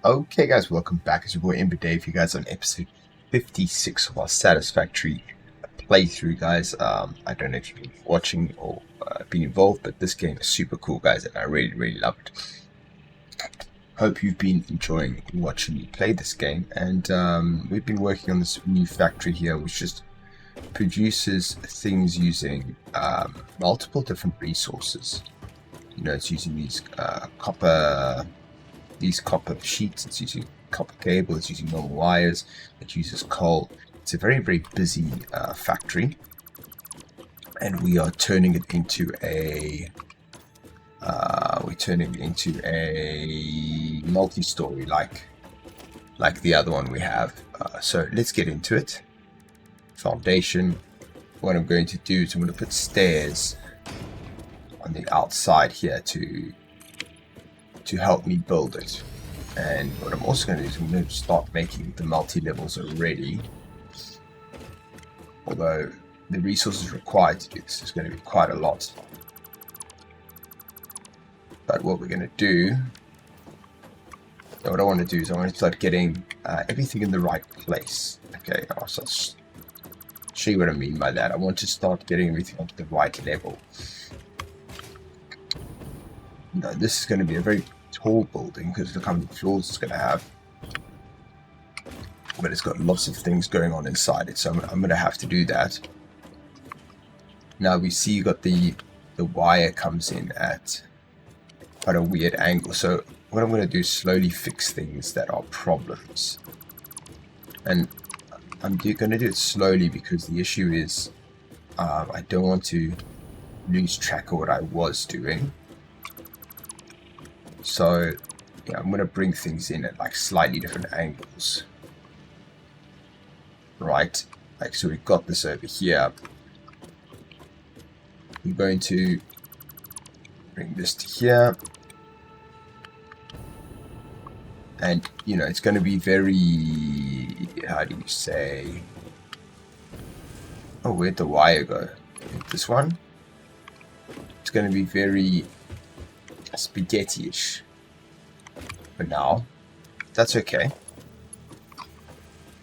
Okay, guys, welcome back. It's your boy ImbaDave. You guys on episode 56 of our Satisfactory playthrough, guys. I don't know if you've been watching or been involved, but this game is super cool, guys, and I really, really love it. Hope you've been enjoying watching me play this game, and we've been working on this new factory here, which just produces things using multiple different resources. You know, it's using these copper sheets, it's using copper cable, it's using normal wires, it uses coal. It's a very, very busy factory, and we are turning it into a multi-story like the other one we have. So let's get into it. Foundation. What I'm going to do is I'm going to put stairs on the outside here to help me build it. And what I'm also going to do is I'm going to start making the multi-levels already. Although the resources required to do this is going to be quite a lot. But what we're going to do, what I want to do is I want to start getting everything in the right place. Okay, I'll show you what I mean by that. I want to start getting everything onto the right level. Now, this is going to be a very tall building because look how many floors it's going to have, but it's got lots of things going on inside it, so I'm going to have to do that. Now we see you got the wire comes in at quite a weird angle, so what I'm going to do is slowly fix things that are problems, and I'm going to do it slowly because the issue is I don't want to lose track of what I was doing. So yeah, I'm going to bring things in at like slightly different angles. Right, like so we've got this over here. I'm going to bring this to here. And, you know, it's going to be very, how do you say? Oh, where'd the wire go? This one? It's going to be very spaghetti-ish for now. That's okay.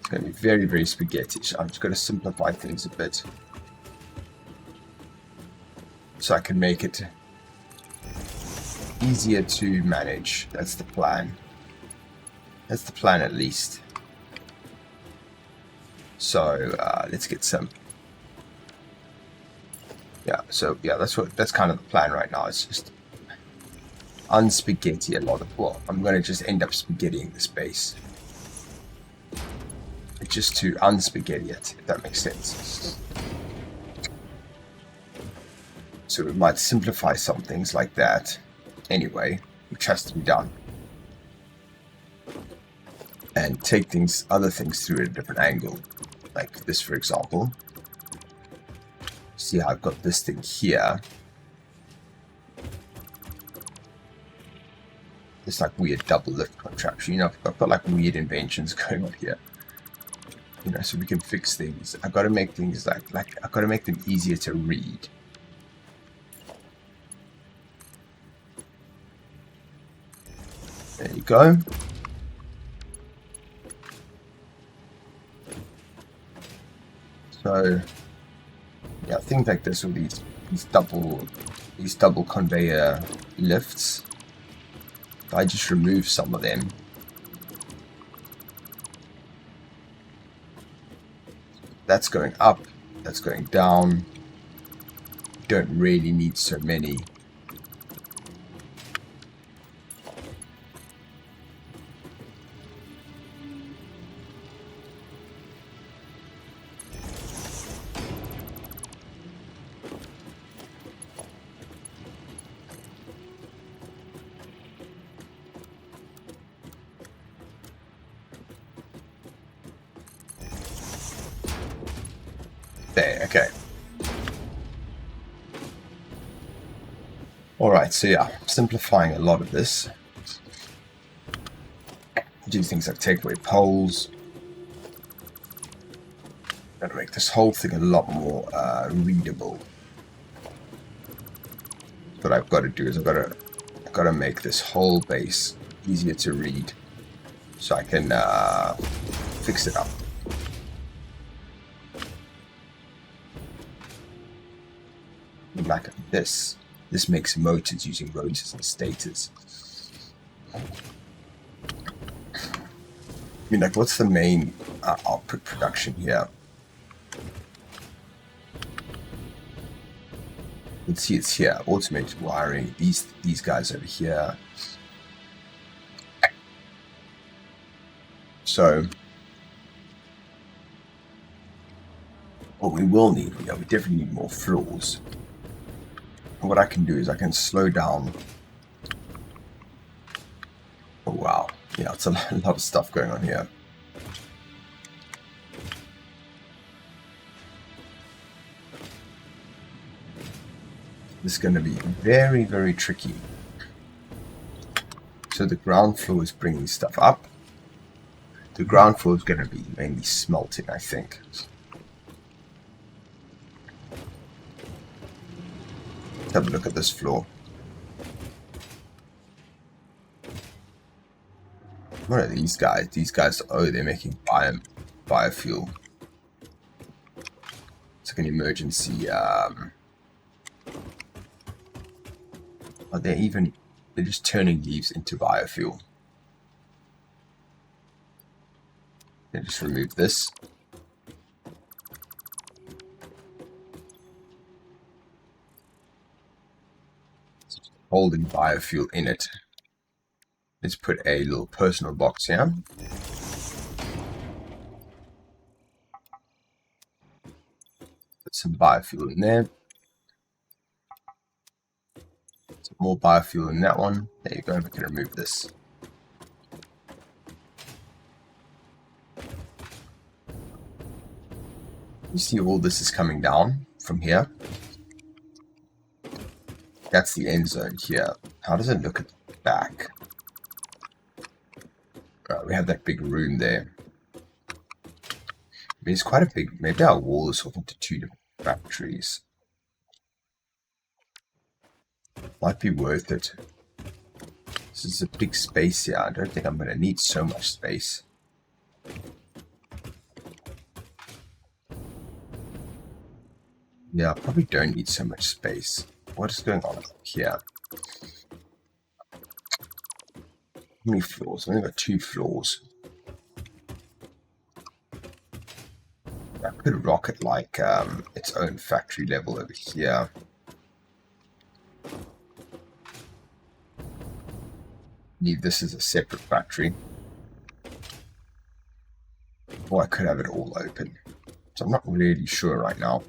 It's going to be very, very spaghetti-ish. I'm just going to simplify things a bit so I can make it easier to manage. That's the plan. That's the plan, at least. So let's get some. Yeah. So yeah, that's kind of the plan right now. It's just unspaghetti a lot of. Well, I'm going to just end up spaghettiing the space. It's just to unspaghetti it, if that makes sense. So we might simplify some things like that. Anyway, which has to be done. And take other things through at a different angle. Like this, for example. See how I've got this thing here. It's like weird double lift contraption. You know, I've got like weird inventions going on here. You know, so we can fix things. I've got to make things like I've got to make them easier to read. There you go. So yeah, things like this with these double conveyor lifts. If I just remove some of them, that's going up, that's going down. You don't really need so many. There, okay. Alright, so yeah, simplifying a lot of this. Do things like take away poles. Gotta make this whole thing a lot more readable. What I've got to do is I've got to make this whole base easier to read. so I can fix it up. Like this. This makes motors using rotors and stators. I mean, like, what's the main output production here? Let's see, it's here. Automated wiring. These guys over here. So, what we will need, we definitely need more floors. And what I can do is I can slow down. Oh wow, yeah, it's a lot of stuff going on here. This is going to be very, very tricky. So the ground floor is bringing stuff up. The ground floor is going to be mainly smelting, I think. Let's have a look at this floor. What are these guys? These guys, oh, they're making biofuel. It's like an emergency. Are they're just turning leaves into biofuel. Then just remove this. Holding biofuel in it. Let's put a little personal box here. Put some biofuel in there. Some more biofuel in that one. There you go. We can remove this. You see all this is coming down from here. That's the end zone here. How does it look at the back? Right, we have that big room there. I mean, it's quite a big. Maybe our wall is off into two different factories. Might be worth it. This is a big space here. I don't think I'm going to need so much space. Yeah, I probably don't need so much space. What is going on here? How many floors? I've only got 2 floors. I could rocket like its own factory level over here. Leave this as a separate factory. Or I could have it all open. So I'm not really sure right now.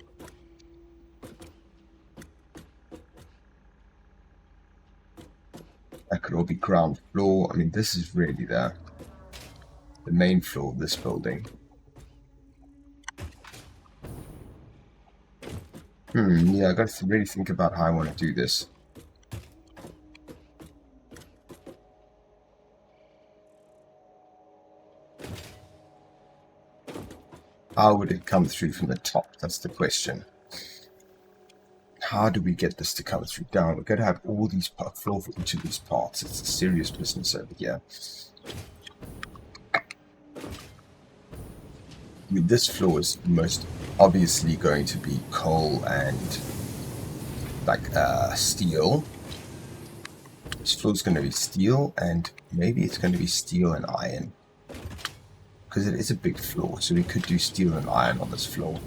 That could all be ground floor. I mean, this is really the main floor of this building. Yeah, I got to really think about how I want to do this. How would it come through from the top? That's the question. How do we get this to come through down? We're going to have all these floor for each of these parts. It's a serious business over here. I mean, this floor is most obviously going to be coal and like steel. This floor is going to be steel, and maybe it's going to be steel and iron. Because it is a big floor, so we could do steel and iron on this floor.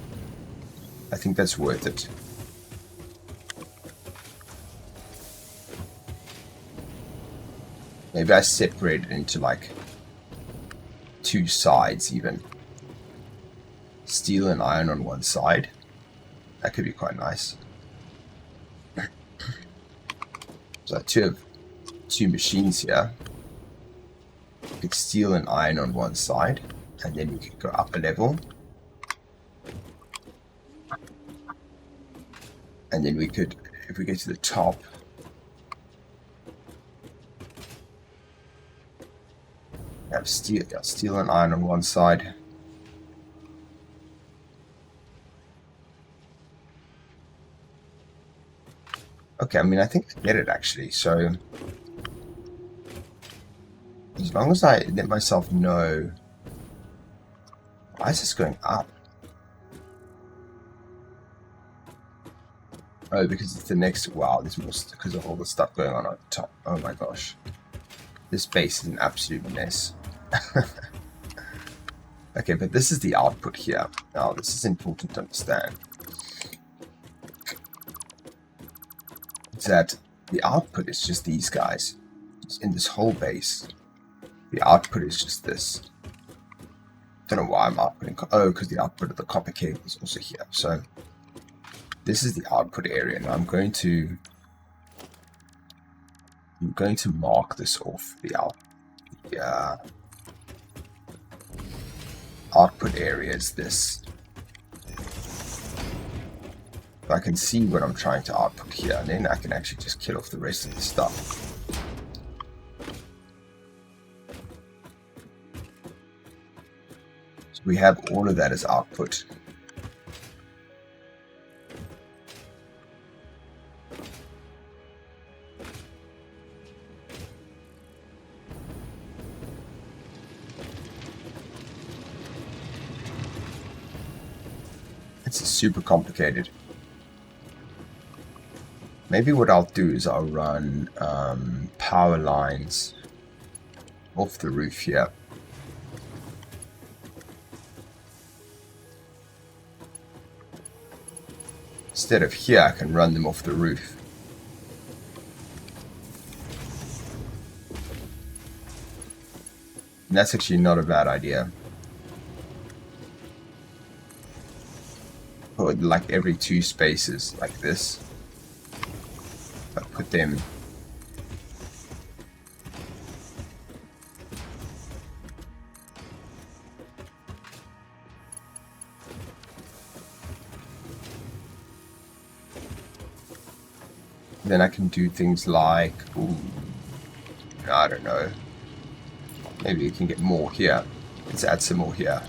I think that's worth it. Maybe I separate it into like 2 sides even. Steel and iron on one side. That could be quite nice. So two machines here. It's steel and iron on one side, and then we could go up a level, and then we could, if we get to the top, have steel and iron on one side. Okay, I mean, I think I get it actually. So As long as I let myself know. Why is this going up? Oh, because it's the next. Wow, this must because of all the stuff going on at the top. Oh my gosh. This base is an absolute mess. Okay, but this is the output here. Now, this is important to understand. Is that the output is just these guys. Just in this whole base. The output is just this. Don't know why I'm outputting. Oh, because the output of the copper cable is also here. So this is the output area. Now I'm going to mark this off. The output area is this. So I can see what I'm trying to output here, and then I can actually just kill off the rest of the stuff. So we have all of that as output. It's super complicated. Maybe what I'll do is I'll run power lines off the roof here. Instead of here, I can run them off the roof. And that's actually not a bad idea. Put like every 2 spaces like this. I put them then I can do things like, ooh, I don't know, maybe we can get more here. Let's add some more here.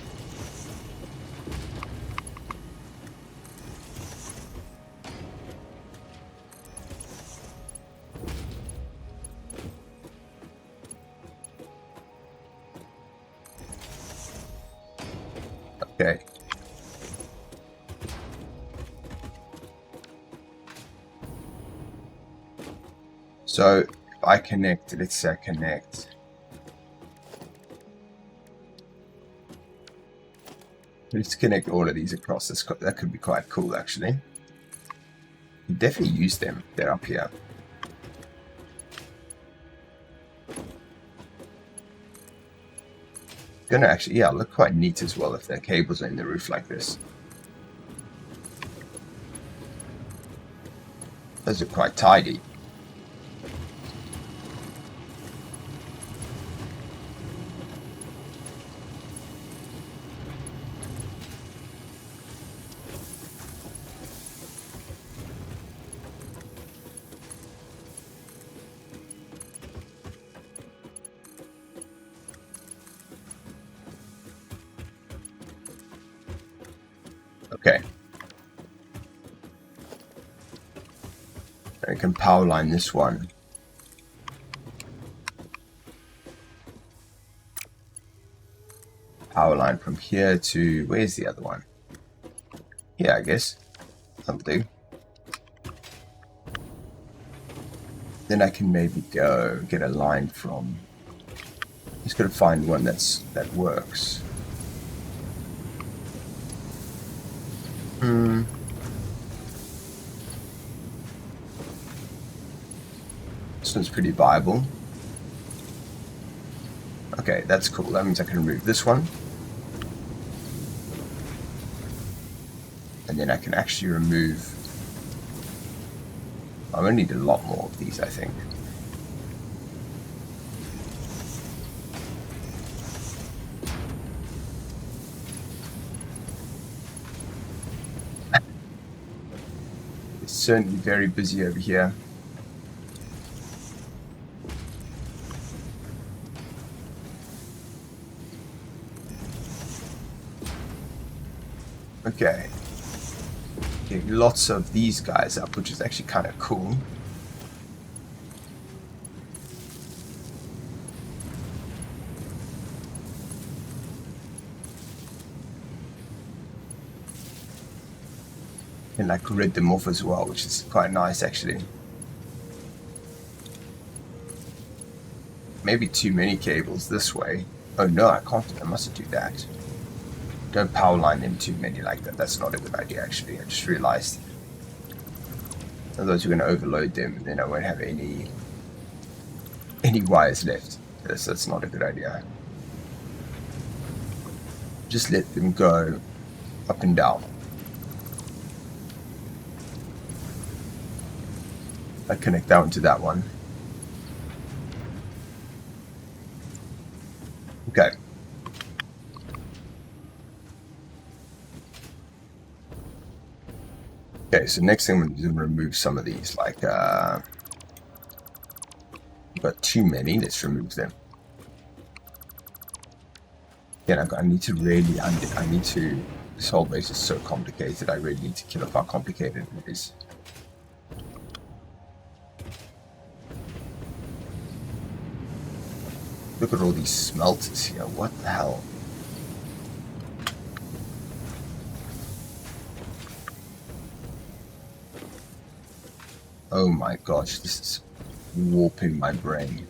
Okay. So if I connect, let's say I connect. Let's connect all of these across this. That could be quite cool, actually. You definitely use them. They're up here. Gonna actually, yeah, look quite neat as well if their cables are in the roof like this. Those are quite tidy. Okay. I can power line this one. Power line from here to, where's the other one? Yeah, I guess. That'll do. Then I can maybe go get a line from, just gotta find one that works. This one's pretty viable. Okay, that's cool. That means I can remove this one. And then I can actually remove... I'm going to need a lot more of these, I think. It's certainly very busy over here. Okay. Getting lots of these guys up, which is actually kind of cool. can like grid them off as well, which is quite nice actually. Maybe too many cables this way. Oh no, I can't. I mustn't do that. Don't power line them too many like that. That's not a good idea actually. I just realized. Otherwise, we're going to overload them, and then I won't have any wires left. That's not a good idea. Just let them go up and down. I connect that one to that one. Okay. Okay, so next thing I'm going to do is remove some of these. Like, we've got too many. Let's remove them. Yeah, I need to really, I need to, this whole base is so complicated. I really need to kill off how complicated it is. Look at all these smelters here. What the hell? Oh my gosh, this is warping my brain.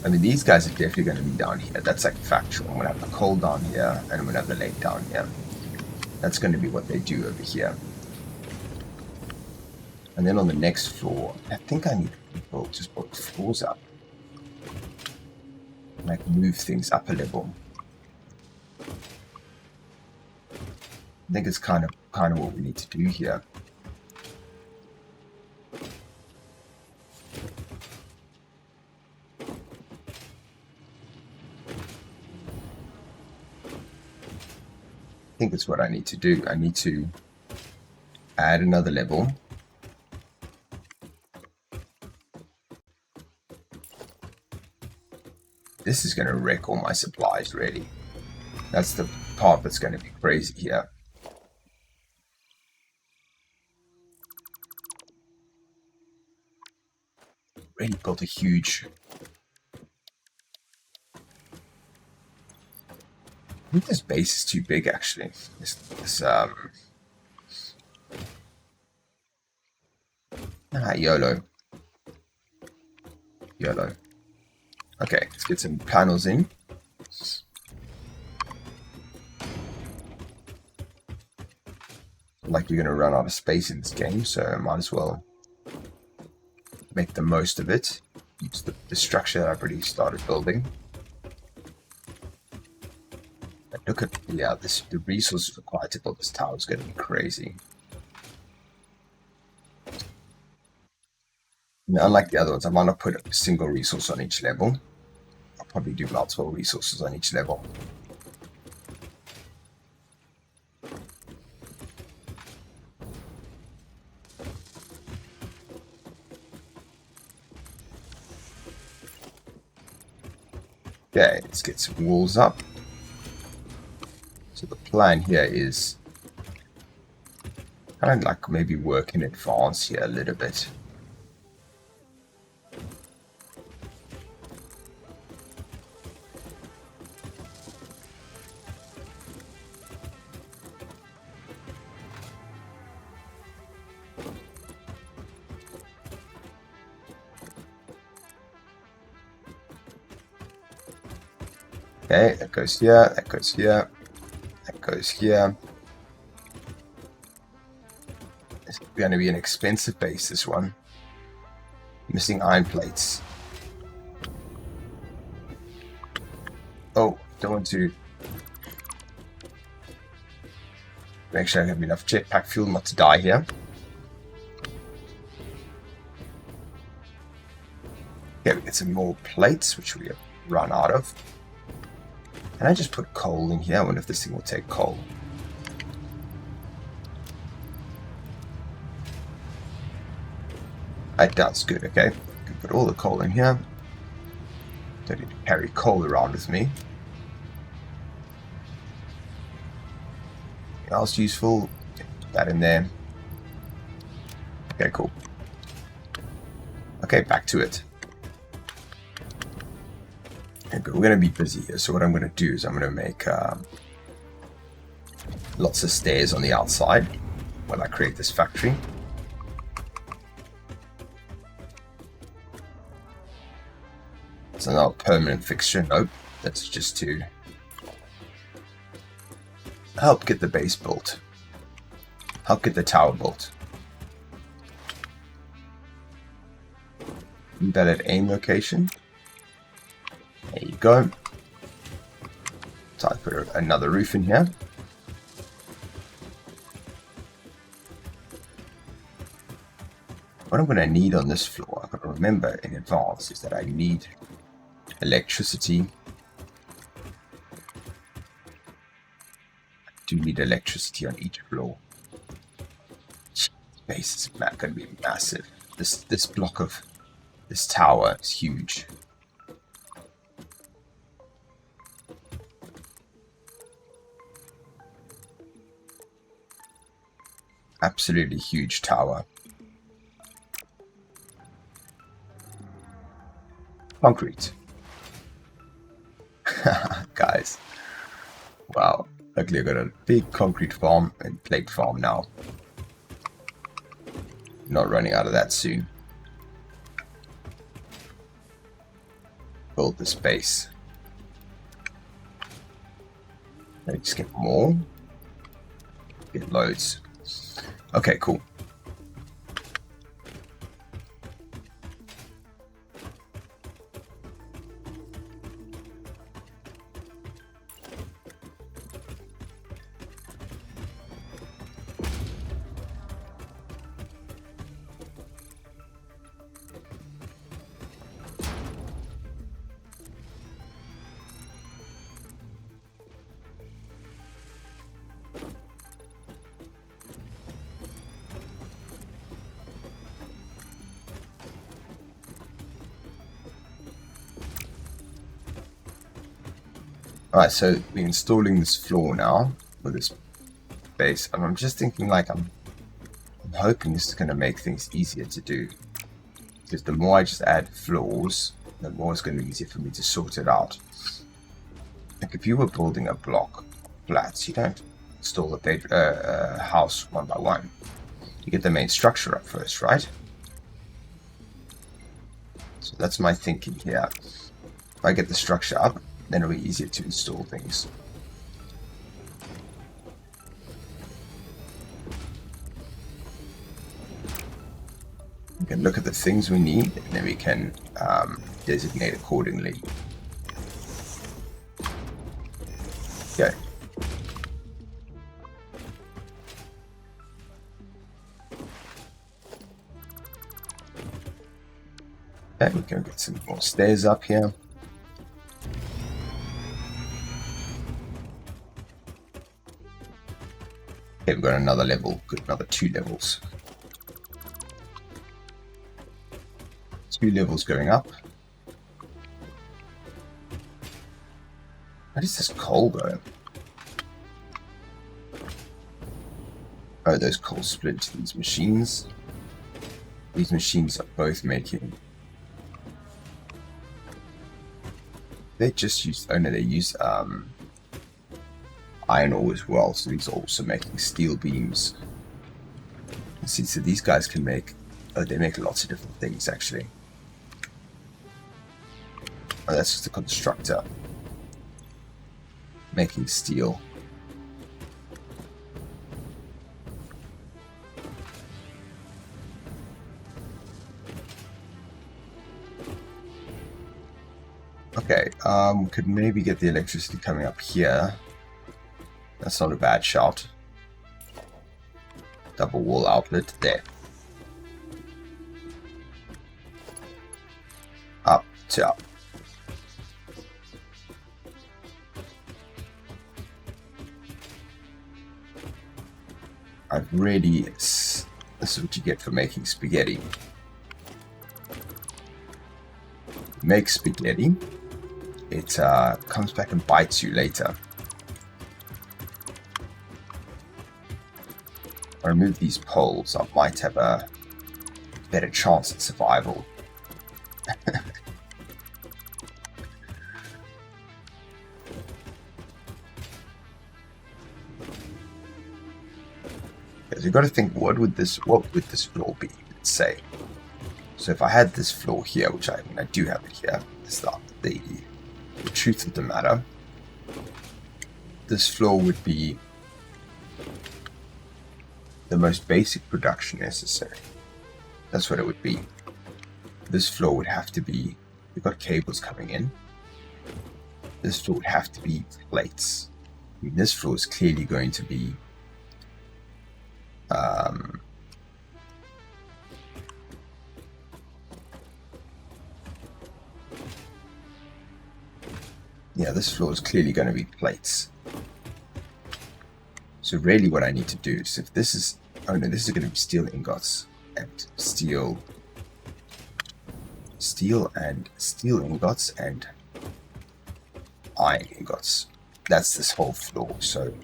I mean, these guys are definitely going to be down here. That's like factual. I'm going to have the coal down here, and I'm going to have the lake down here. That's going to be what they do over here. And then on the next floor, I think I need to just put floors up. Like move things up a level. I think it's kind of what we need to do here. I think it's what I need to do. I need to add another level. This is going to wreck all my supplies, really. That's the part that's going to be crazy here. Really built a huge... I think this base is too big, actually. YOLO. YOLO. Okay, let's get some panels in. Like we're going to run out of space in this game, so I might as well make the most of it. Use the structure that I've already started building. And look at, yeah, the resources required to build this tower is going to be crazy. Now, unlike the other ones, I might not put a single resource on each level. I'll probably do multiple resources on each level. Okay, let's get some walls up. So the plan here is kind of like maybe work in advance here a little bit. Okay, that goes here, that goes here, that goes here. It's going to be an expensive base, this one. Missing iron plates. Oh, don't want to... Make sure I have enough jetpack fuel not to die here. Okay, we get some more plates, which we have run out of. Can I just put coal in here? I wonder if this thing will take coal. It does, good, okay. Can put all the coal in here. Don't need to carry coal around with me. Anything else useful? Put that in there. Okay, cool. Okay, back to it. Okay, we're going to be busy here, so what I'm going to do is I'm going to make Lots of stairs on the outside when I create this factory. It's not a permanent fixture, nope. That's just to help get the base built. Help get the tower built. Embedded aim location. There you go. So I put another roof in here. What I'm going to need on this floor, I've got to remember in advance, is that I need electricity. I do need electricity on each floor. Space is going to be massive. This block of this tower is huge. Absolutely huge tower. Concrete. Guys. Wow. Luckily I've got a big concrete farm and plate farm now. Not running out of that soon. Build this base. Let's get more. Get loads. Okay, cool. Alright, so we're installing this floor now with this base, and I'm just thinking, like, I'm hoping this is going to make things easier to do, because the more I just add floors, the more it's going to be easier for me to sort it out. Like, if you were building a block of flats, you don't install a house one by one. You get the main structure up first, right? So that's my thinking here. If I get the structure up, then it'll be easier to install things. We can look at the things we need, and then we can designate accordingly. Okay. Okay, we can get some more stairs up here. Okay, we've got another level, got another 2 levels. 2 levels going up. Where does this coal go? Oh, those coal split into these machines. These machines are both making... They just use... Oh no, they use iron ore as well, so these are also making steel beams. You see, so these guys can make... Oh, they make lots of different things, actually. Oh, that's just a constructor. Making steel. Okay, could maybe get the electricity coming up here. That's not a bad shot. Double wall outlet there. Up to up. I've really... This is what you get for making spaghetti. Make spaghetti. It comes back and bites you later. I remove these poles, I might have a better chance at survival. Because you've got to think, what would this floor be? Let's say. So if I had this floor here, which I do have it here, it's the truth of the matter. This floor would be the most basic production necessary. That's what it would be. This floor would have to be, we've got cables coming in. This floor would have to be plates. I mean, this floor is clearly going to be yeah, this floor is clearly going to be plates. So really what I need to do is, if this is, oh no, this is going to be steel ingots and steel ingots and iron ingots. That's this whole floor. So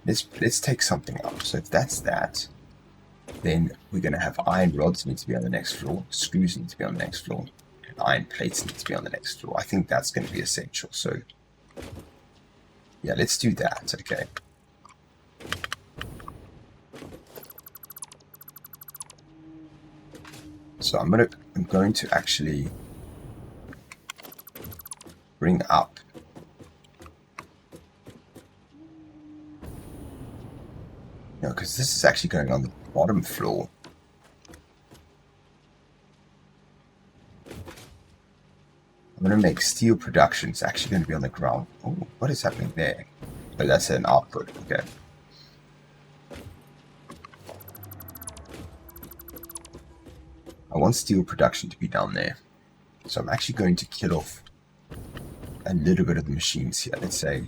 let's take something up. So if that's that, then we're going to have iron rods need to be on the next floor, screws need to be on the next floor, and iron plates need to be on the next floor. I think that's going to be essential. So yeah, let's do that. Okay. So I'm going to actually bring up because this is actually going on the bottom floor. I'm going to make steel production. It's actually going to be on the ground. Oh, what is happening there? Oh, that's an output. Okay. I want steel production to be down there. So I'm actually going to kill off a little bit of the machines here. Let's say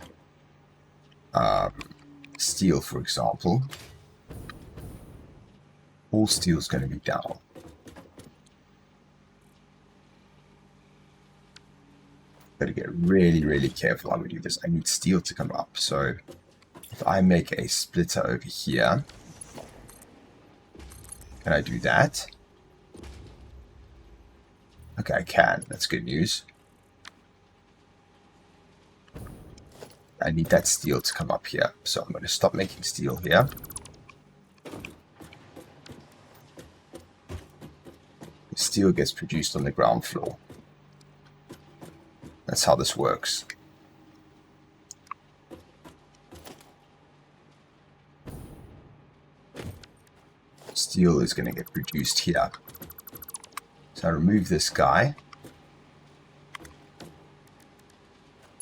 steel, for example. All steel is going to be down. Got to get really, really careful how we do this. I need steel to come up. So if I make a splitter over here, can I do that? Okay, I can. That's good news. I need that steel to come up here. So I'm going to stop making steel here. Steel gets produced on the ground floor. That's how this works. Steel is going to get produced here. So I remove this guy. I'm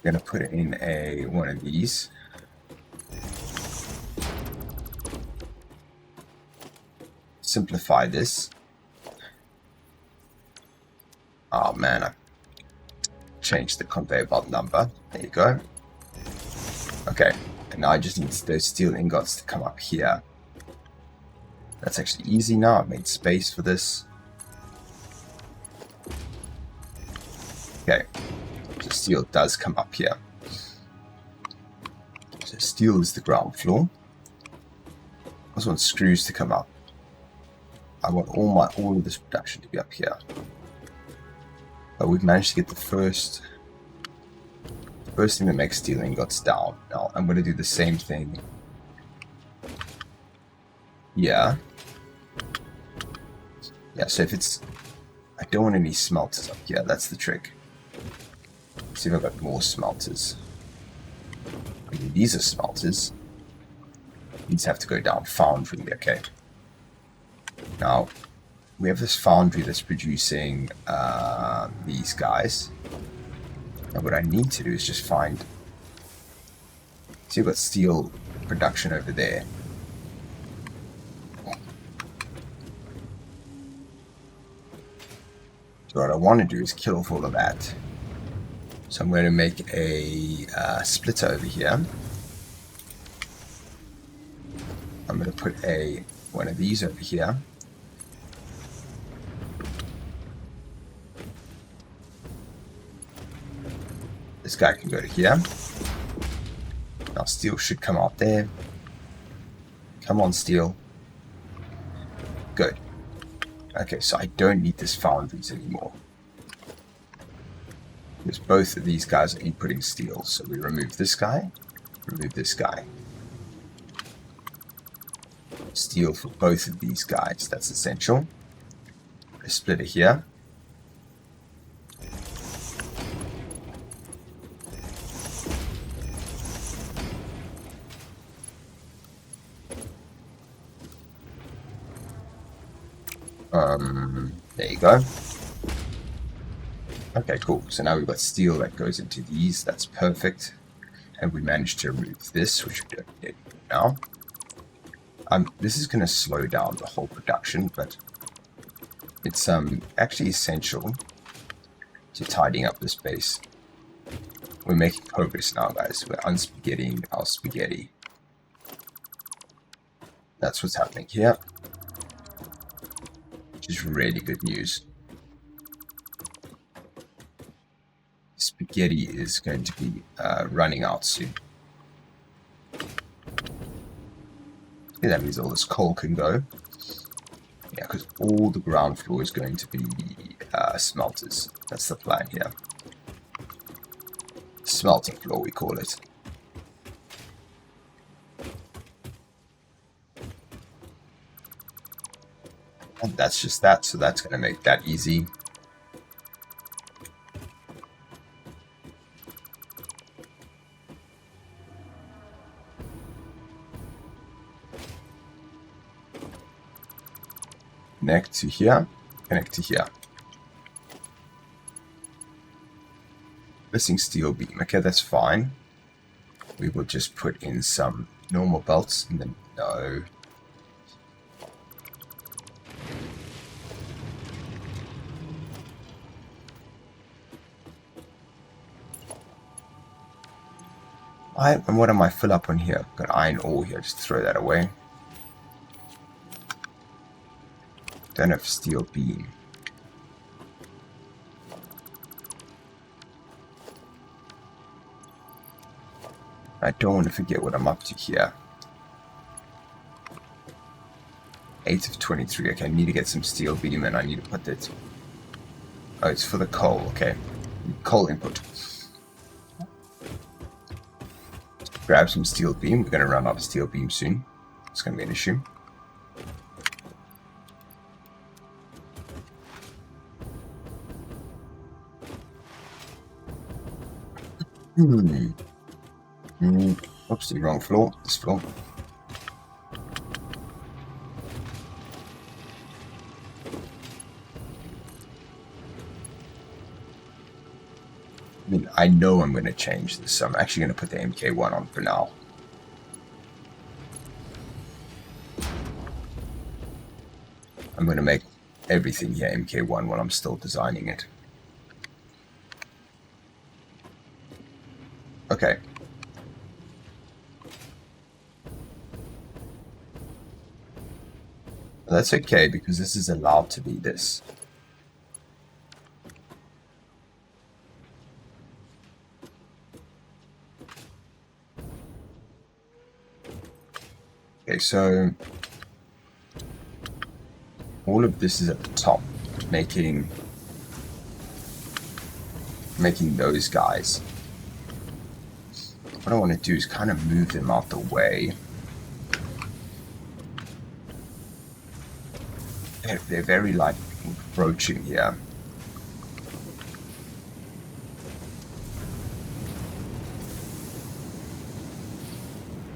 going to put in one of these. Simplify this. Oh man, I changed the conveyor belt number. There you go. Okay, and now I just need those steel ingots to come up here. That's actually easy now. I've made space for this. Okay, so steel does come up here. So steel is the ground floor. I just want screws to come up. I want all of this production to be up here. But we've managed to get the first thing that makes steel ingots down. Now I'm going to do the same thing. Yeah. Yeah, so if it's... I don't want any smelters up here. That's the trick. Let's see if I've got more smelters. I mean, these are smelters. These have to go down foundry. Okay. Now, we have this foundry that's producing these guys. And what I need to do is just find... See, I've got steel production over there. So what I want to do is kill off all of that. So I'm going to make a splitter over here. I'm going to put one of these over here. This guy can go to here. Now steel should come out there. Come on, steel. Good. Okay, so I don't need this foundries anymore. Because both of these guys are inputting steel. So we remove this guy, remove this guy. steel for both of these guys. That's essential. A splitter here. There you go. Okay, cool. So now we've got steel that goes into these. That's perfect. And we managed to remove this, which we don't need now. This is going to slow down the whole production, but it's actually essential to tidying up this base. We're making progress now, guys. We're unspaghettiing our spaghetti. That's what's happening here. Which is really good news. Spaghetti is going to be running out soon. Yeah, that means all this coal can go. Yeah, because all the ground floor is going to be smelters. That's the plan here. Smelter floor, we call it. And that's just that, so that's going to make that easy. Connect to here, connect to here. Missing steel beam. Okay, that's fine. We will just put in some normal belts and then no. And what am I fill up on here? Got iron ore here, just throw that away. Don't have steel beam. I don't want to forget what I'm up to here. 8 of 23. Okay, I need to get some steel beam and I need to put that. Oh, it's for the coal. Okay. Coal input. Grab some steel beam. We're going to run out of steel beam soon. It's going to be an issue. Oops, the wrong floor. This floor. I mean, I know I'm going to change this, so I'm actually going to put the MK1 on for now. I'm going to make everything here MK1 while I'm still designing it. Okay. That's okay, because this is allowed to be this. Okay, so all of this is at the top, making those guys. What I want to do is kind of move them out the way. They're very like approaching here.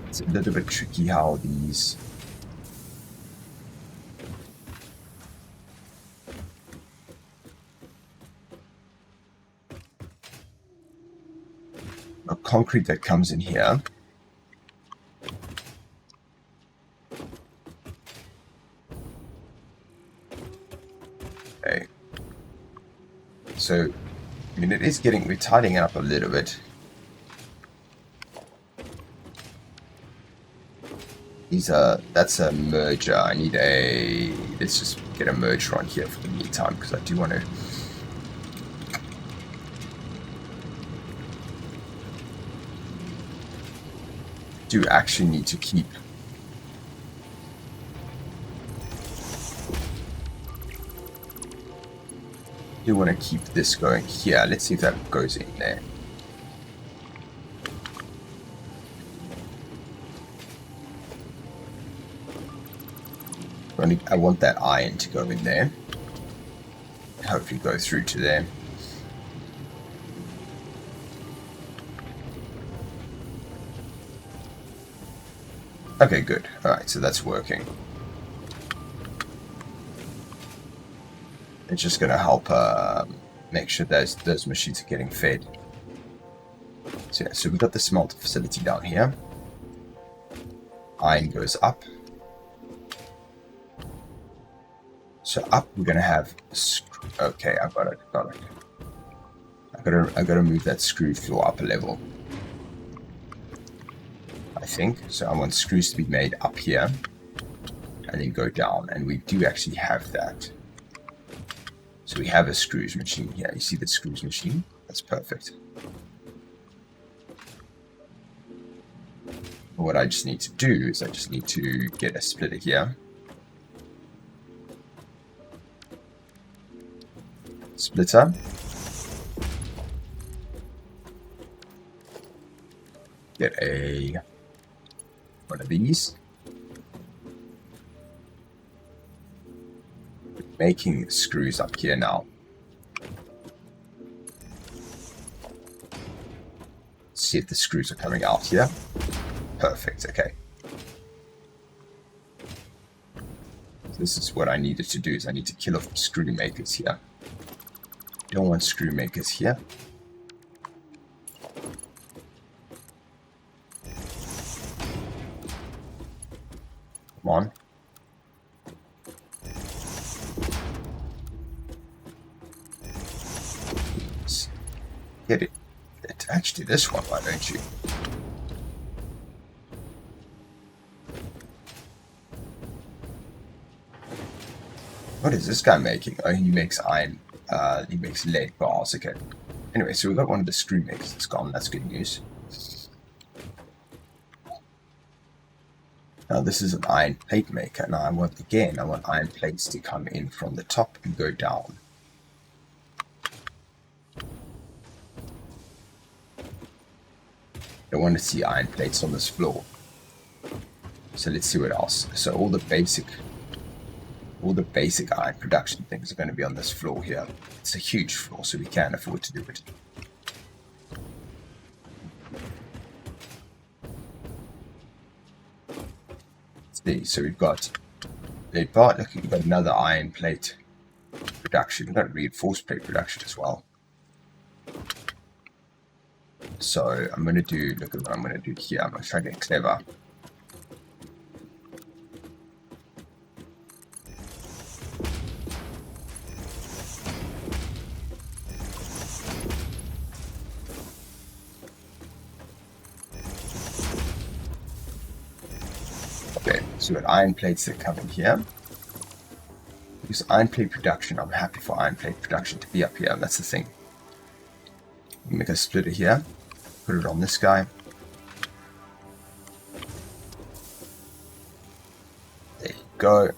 It's a little bit tricky how these concrete that comes in here. Okay. So, I mean, we're tidying it up a little bit. That's a merger. I need let's just get a merger on here for the meantime, because I do want to actually need to keep want to keep this going here. Let's see if that goes in there. I want that iron to go in there. Hopefully go through to there. Okay, good. Alright, so that's working. It's just going to help make sure those machines are getting fed. So yeah, so we've got the smelter facility down here. Iron goes up. So up we're going to have... Okay, I got it. I gotta move that screw floor up a level. I think. So I want screws to be made up here. And then go down. And we do actually have that. So we have a screws machine here. You see the screws machine? That's perfect. What I just need to do is I just need to get a splitter here. Splitter. Get one of these. Making screws up here now. See if the screws are coming out here. Perfect, okay. This is what I needed to do, is I need to kill off the screw makers here. Don't want screw makers here. Come on. Get it attached to this one, why don't you? What is this guy making? Oh, he makes iron. He makes lead bars. Okay. Anyway, so we got one of the screw makers that's gone. That's good news. Now this is an iron plate maker. Now I want iron plates to come in from the top and go down. I want to see iron plates on this floor. So let's see what else. So all the basic iron production things are going to be on this floor here. It's a huge floor, so we can't afford to do it. See, so we've got look, we've got another iron plate production. We've got reinforced plate production as well. So I'm going to do, look at what I'm going to do here. I'm going to try to get clever. Okay, so we've got iron plates that come in here. Because iron plate production, I'm happy for iron plate production to be up here. That's the thing. Make a splitter here. Put it on this guy. There you go.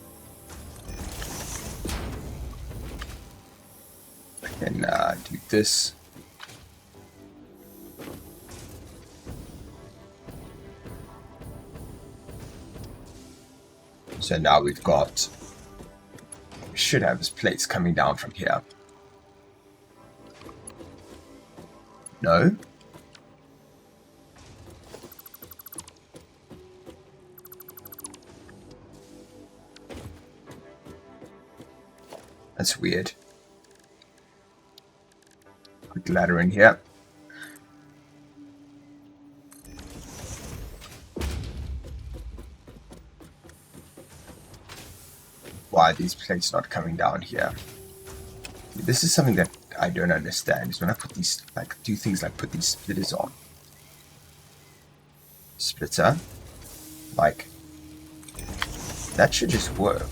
And do this. So now we should have his plates coming down from here. No? That's weird. Quick ladder in here. Why are these plates not coming down here? This is something that I don't understand. Is when I put these, do things like put these splitters on. Splitter. That should just work.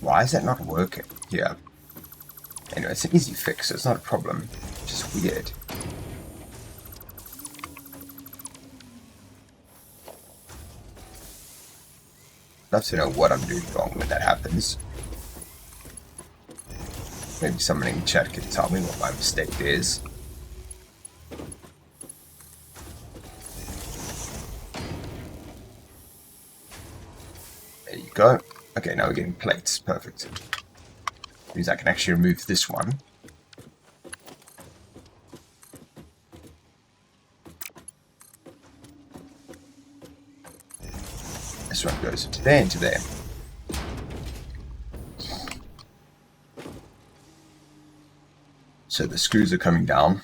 Why is that not working here? Anyway, it's an easy fix, so it's not a problem. It's just weird. I'd love to know what I'm doing wrong when that happens. Maybe someone in chat can tell me what my mistake is. There you go. Okay, now we're getting plates. Perfect. Means I can actually remove this one. This one goes into there, into there. So the screws are coming down.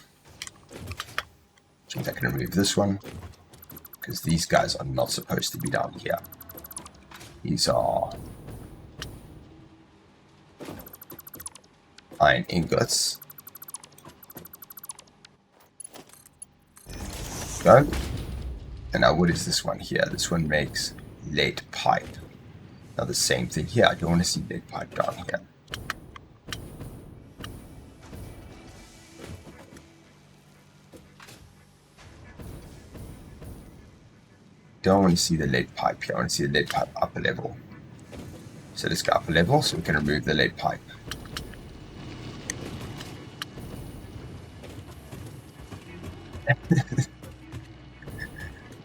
Which means I can remove this one. Because these guys are not supposed to be down here. These are iron ingots. Go. And now what is this one here? This one makes lead pipe. Now the same thing here. I don't want to see lead pipe down here. Don't want to see the lead pipe here. I want to see the lead pipe upper level. So let's go upper level so we can remove the lead pipe.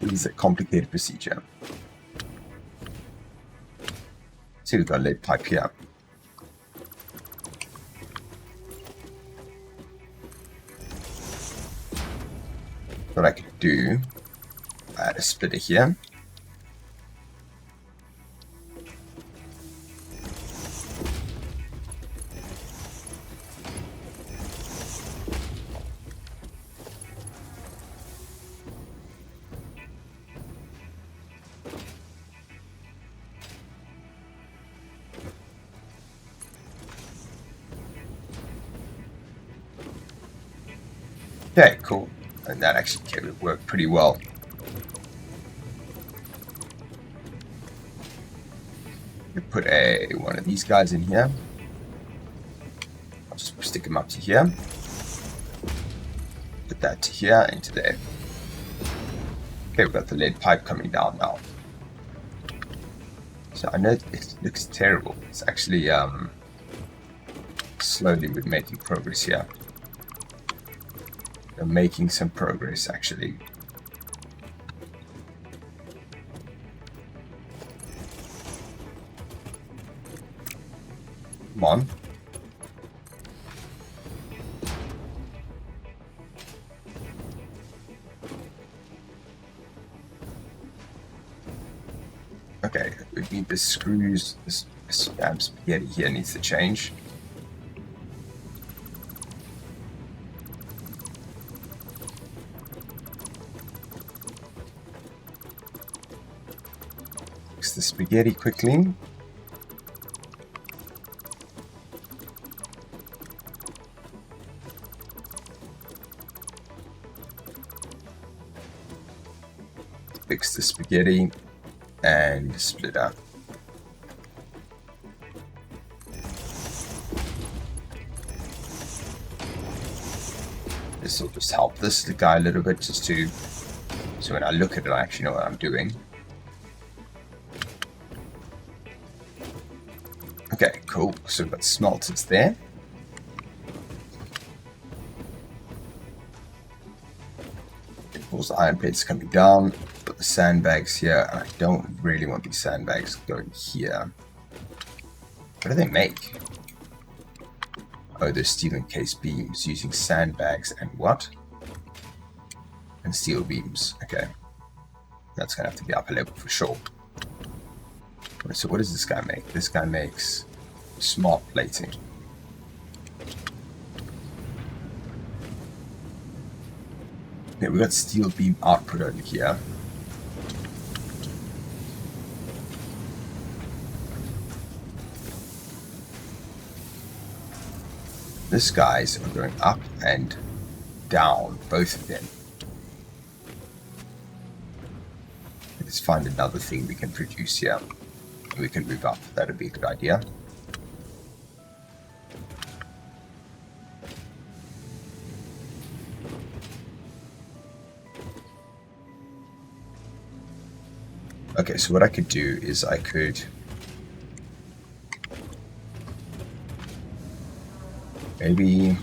This is a complicated procedure. So we've got a lead pipe here. What I could do, add a splitter here. Okay, cool. And that actually worked pretty well. Put one of these guys in here. I'll just stick them up to here. Put that to here, into there. Okay, we've got the lead pipe coming down now. So I know it looks terrible. It's actually slowly we're making progress here. We're making some progress actually. Come on. Okay, we need the screws. This spaghetti here needs to change. Fix the spaghetti quickly. Fix the spaghetti and split up. This will just help this guy a little bit, just to so when I look at it, I actually know what I'm doing. Okay, cool. So we've got smelters there. Pulls the iron plates coming down. Put the sandbags here. I don't really want these sandbags going here. What do they make? Oh, they're steel encased beams using sandbags and what? And steel beams. Okay. That's going to have to be upper level for sure. So what does this guy make? This guy makes smart plating. Okay, we got steel beam output over here. This guy's are going up and down, both of them. Let's find another thing we can produce here. We can move up. That'd be a good idea. Okay, so what I could do is I could maybe,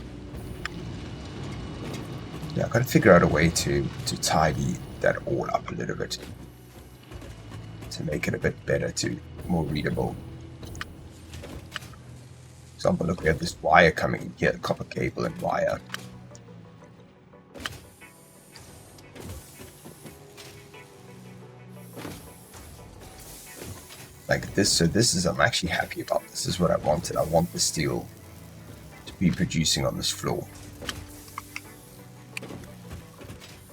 yeah, I've got to figure out a way to tidy that all up a little bit. to make it a bit better, more readable. For example, look, we have this wire coming in here, copper cable and wire. Like this, so this is, I'm actually happy about this. This is what I wanted. I want the steel to be producing on this floor.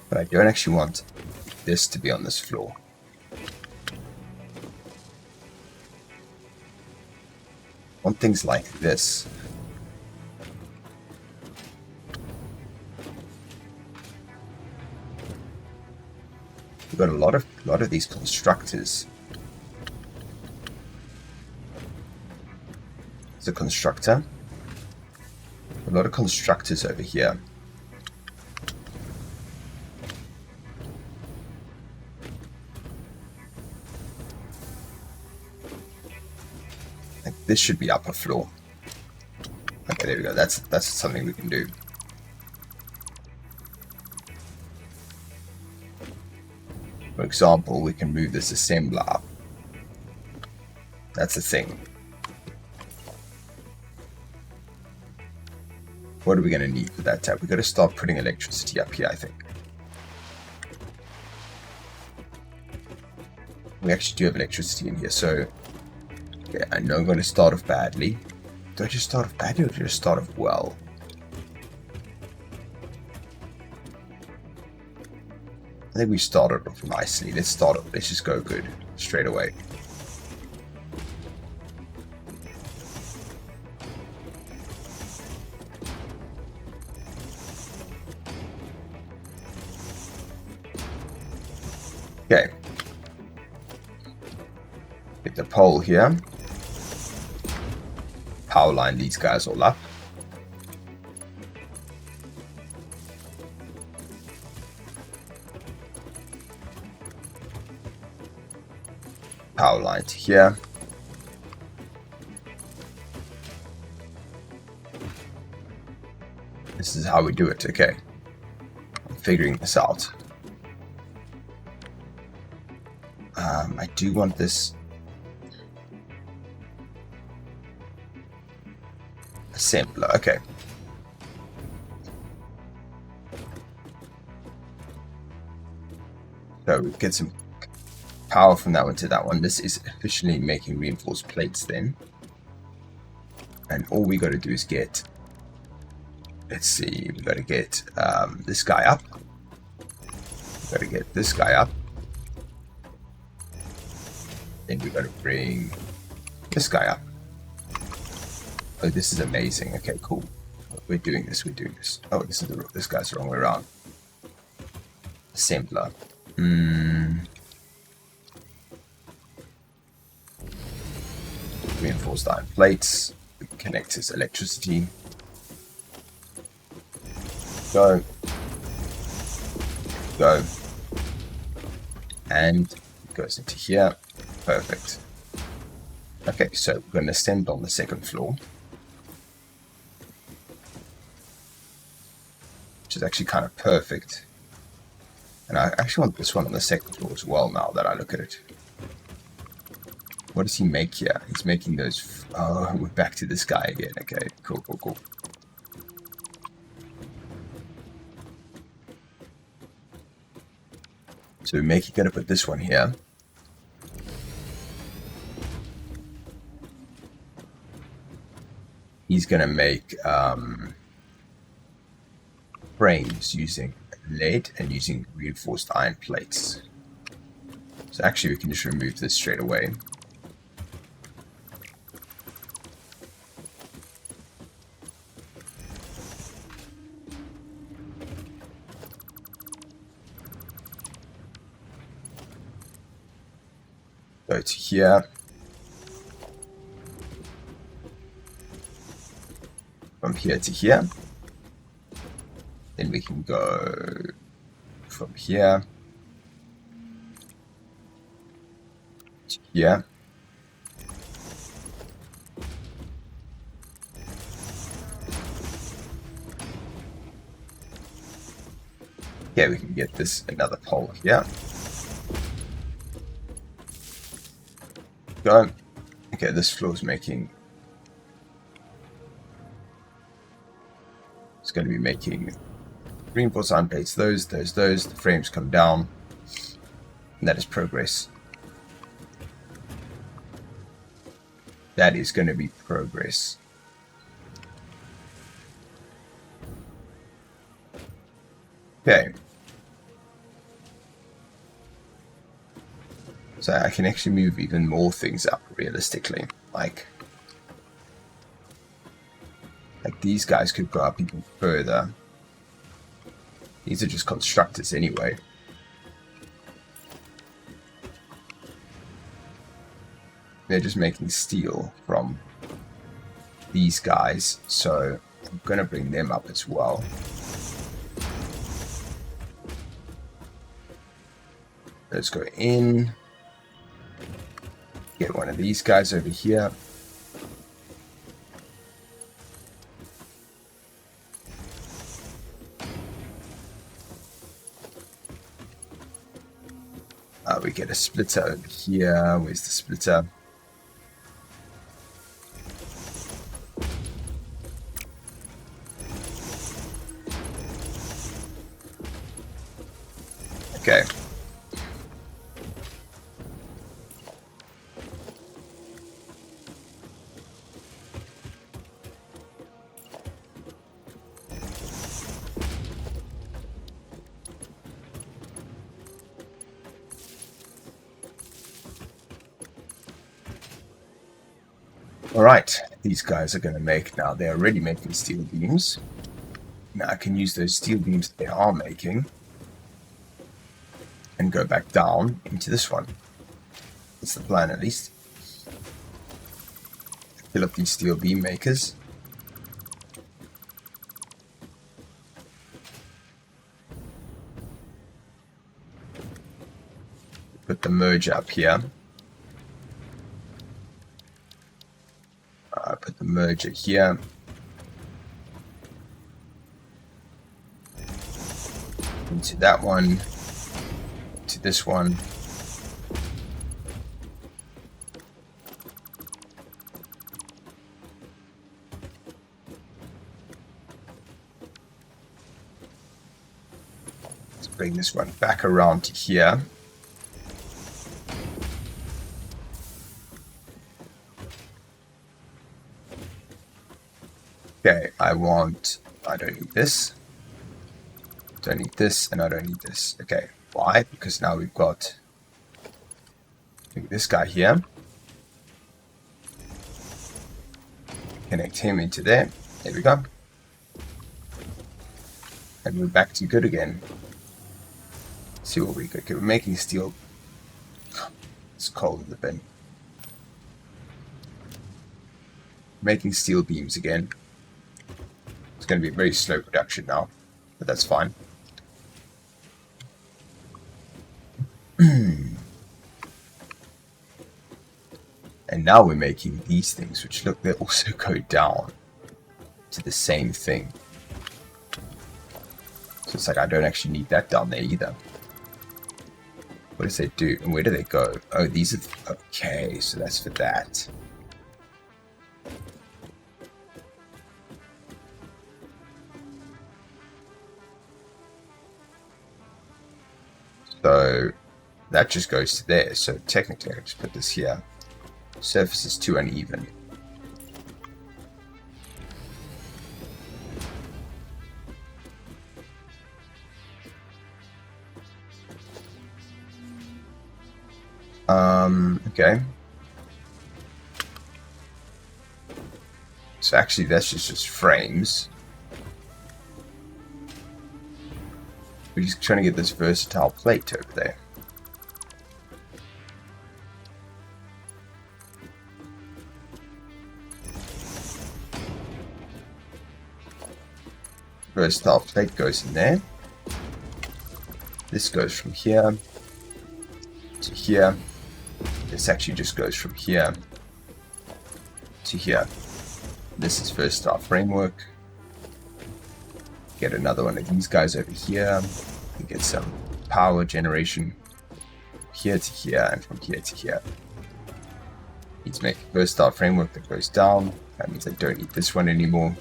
But I don't actually want this to be on this floor. I want things like this. We've got a lot of these constructors. It's a constructor. A lot of constructors over here. Like this should be upper floor. Okay, there we go. That's something we can do. For example, we can move this assembler up. That's a thing. What are we going to need for that tab? We've got to start putting electricity up here, I think. We actually do have electricity in here, so... Okay, I know I'm going to start off badly. Do I just start off badly or do I just start off well? I think we started off nicely. Let's just go good straight away. Okay. Get the pole here. Power line these guys all up. Power line to here. This is how we do it, okay. I'm figuring this out. I do want this assembler, okay. So we get some power from that one to that one. This is officially making reinforced plates then. And all we got to do is get, let's see, we got to get this guy up. We got to get this guy up. Then we got to bring this guy up. Oh, this is amazing. Okay, cool. We're doing this. Oh, this guy's the wrong way around. Assembler. Reinforced iron plates. We can connect his electricity. Go. Go. And it goes into here. Perfect. Okay, so we're going to assemble on the second floor. Which is actually kind of perfect. And I actually want this one on the second floor as well now that I look at it. What does he make here? He's making those... Oh, we're back to this guy again. Okay, cool, cool, cool. So we're going to put this one here. He's going to make frames using lead and using reinforced iron plates. So actually we can just remove this straight away. Go to here. From here to here. Then we can go from here to here. Yeah, we can get this another pole here. go. Okay, this floor is making... It's going to be making reinforced iron plates. Those. The frames come down. And that is progress. That is going to be progress. Okay. So I can actually move even more things up realistically. Like these guys could go up even further. These are just constructors anyway. They're just making steel from these guys, so I'm going to bring them up as well. Let's go in. Get one of these guys over here. We get a splitter over here. Where's the splitter? Okay. Alright, these guys are going to make, now they're already making steel beams. Now I can use those steel beams that they are making and go back down into this one. That's the plan at least. Fill up these steel beam makers. Put the merger up here. Put the merger here. Into that one. To this one. Let's bring this one back around to here. Okay, I don't need this. Don't need this, and I don't need this. Okay, why? Because now we've got this guy here. Connect him into there. There we go. And we're back to good again. Let's see what we got. Okay, we're making steel. It's cold in the bin. Making steel beams again. It's going to be a very slow production now, but that's fine. And now we're making these things, which look, they also go down to the same thing. So it's like I don't actually need that down there either. What does it do? And where do they go? Oh, these are... Okay, so that's for that. So that just goes to there. So technically I just put this here. Surface is too uneven. Okay. So actually that's just frames. We're just trying to get this versatile plate over there. Versatile plate goes in there. This goes from here to here. This actually just goes from here to here. This is versatile framework. Get another one of these guys over here. And get some power generation here to here and from here to here. Needs to make a versatile framework that goes down. That means I don't need this one anymore.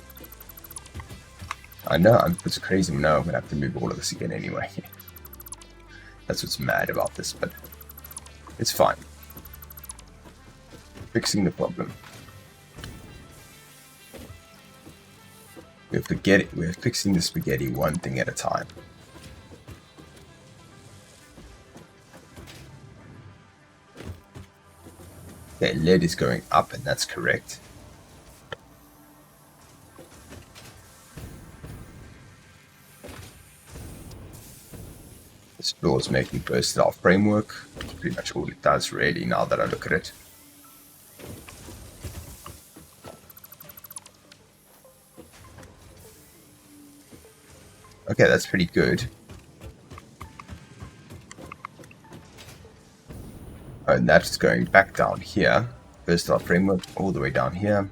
I know, it's crazy. No, I'm going to have to move all of this again anyway. That's what's mad about this, but it's fine. Fixing the problem. We're fixing the spaghetti one thing at a time. Okay, lead is going up, and that's correct. This floor is making versatile framework. That's pretty much all it does, really, now that I look at it. Okay, that's pretty good. And that's going back down here. Versatile framework all the way down here.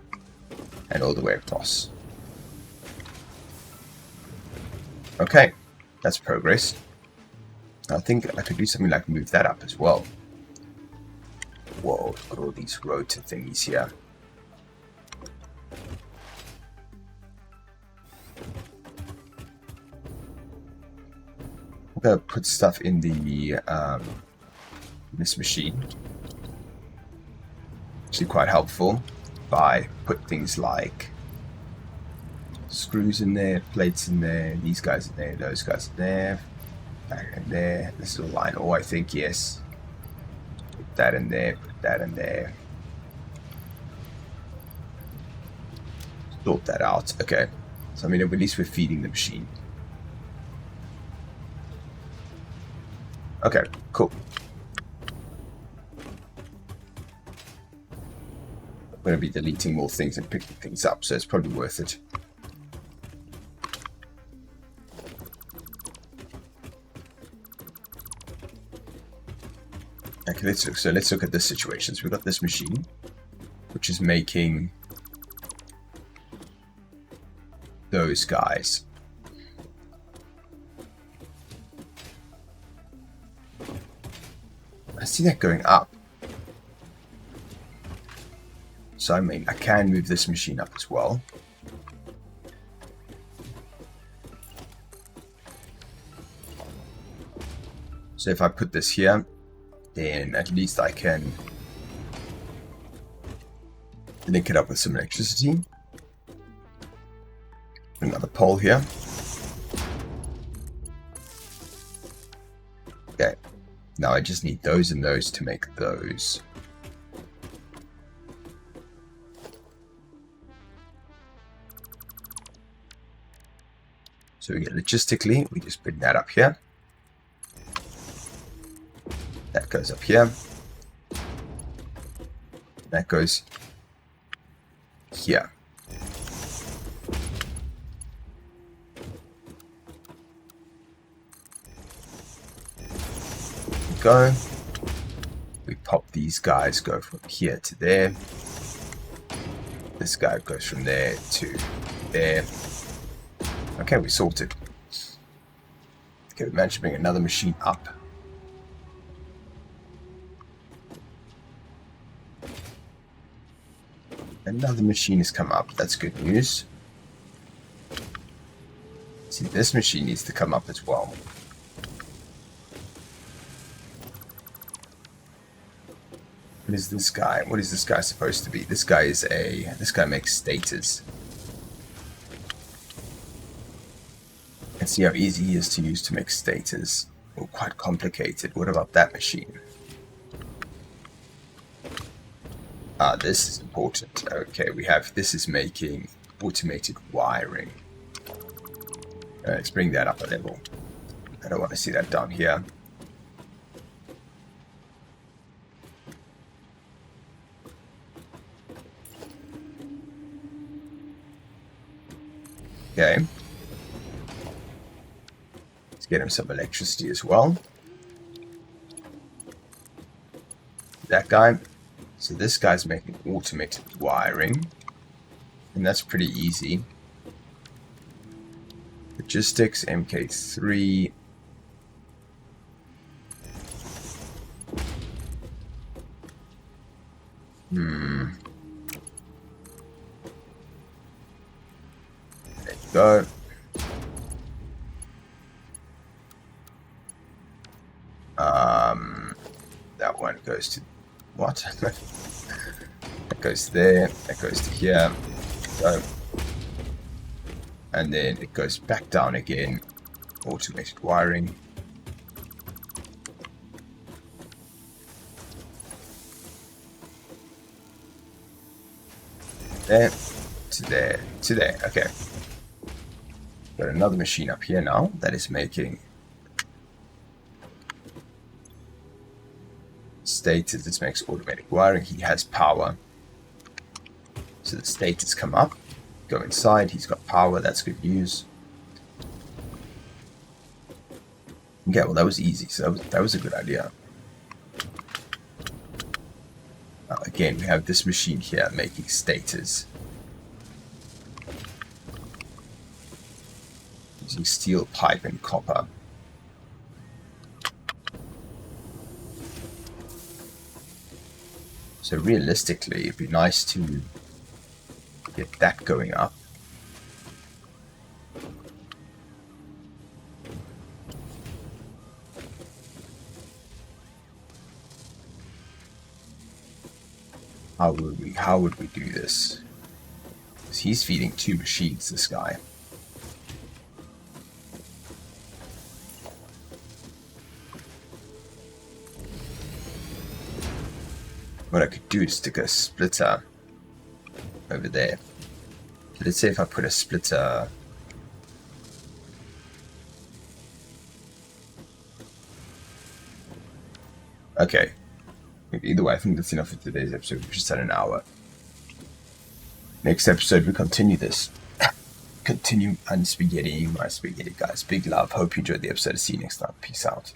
And all the way across. Okay, that's progress. I think I could do something like move that up as well. Whoa, got all these rotor thingies here. I'm gonna put stuff in the this machine. Actually quite helpful. By put things like screws in there, plates in there, these guys in there, those guys in there, back in there, this little line. Oh, I think yes. Put that in there, put that in there. Sort that out. Okay. So I mean, at least we're feeding the machine. Okay, cool. I'm going to be deleting more things and picking things up, so it's probably worth it. Okay, let's look at this situation. So we've got this machine, which is making those guys. I see that going up. So I mean, I can move this machine up as well. So if I put this here, then at least I can link it up with some electricity. Another pole here. Okay. Now I just need those and those to make those. So we get logistically, we just bring that up here. That goes up here. That goes here. Go. We pop these guys, go from here to there. This guy goes from there to there. Okay, we sorted. Okay, we managed to bring another machine up. Another machine has come up. That's good news. See, this machine needs to come up as well. What is this guy? What is this guy supposed to be? This guy is this guy makes stators. And see how easy he is to use to make stators. Oh, quite complicated. What about that machine? Ah, this is important. Okay, this is making automated wiring. Let's bring that up a level. I don't want to see that down here. Okay. Let's get him some electricity as well. That guy. So this guy's making automated wiring. And that's pretty easy. Logistics, MK3. Hmm. There you go. That one goes to what? That goes there. That goes to here. So, and then it goes back down again. Automated wiring. There to there to there. Okay. Got another machine up here now that is making status. This makes automatic wiring. He has power. So the status come up, go inside. He's got power. That's good news. Okay, well that was easy. So that was a good idea. Again, we have this machine here making stators. Using steel pipe and copper. So realistically, it'd be nice to get that going up. How would we do this? Because he's feeding two machines, this guy. What I could do is stick a splitter over there. So let's say if I put a splitter... Okay. Either way, I think that's enough for today's episode. We've just had an hour. Next episode, we continue this. Continue unspaghettiing my spaghetti, guys. Big love. Hope you enjoyed the episode. See you next time. Peace out.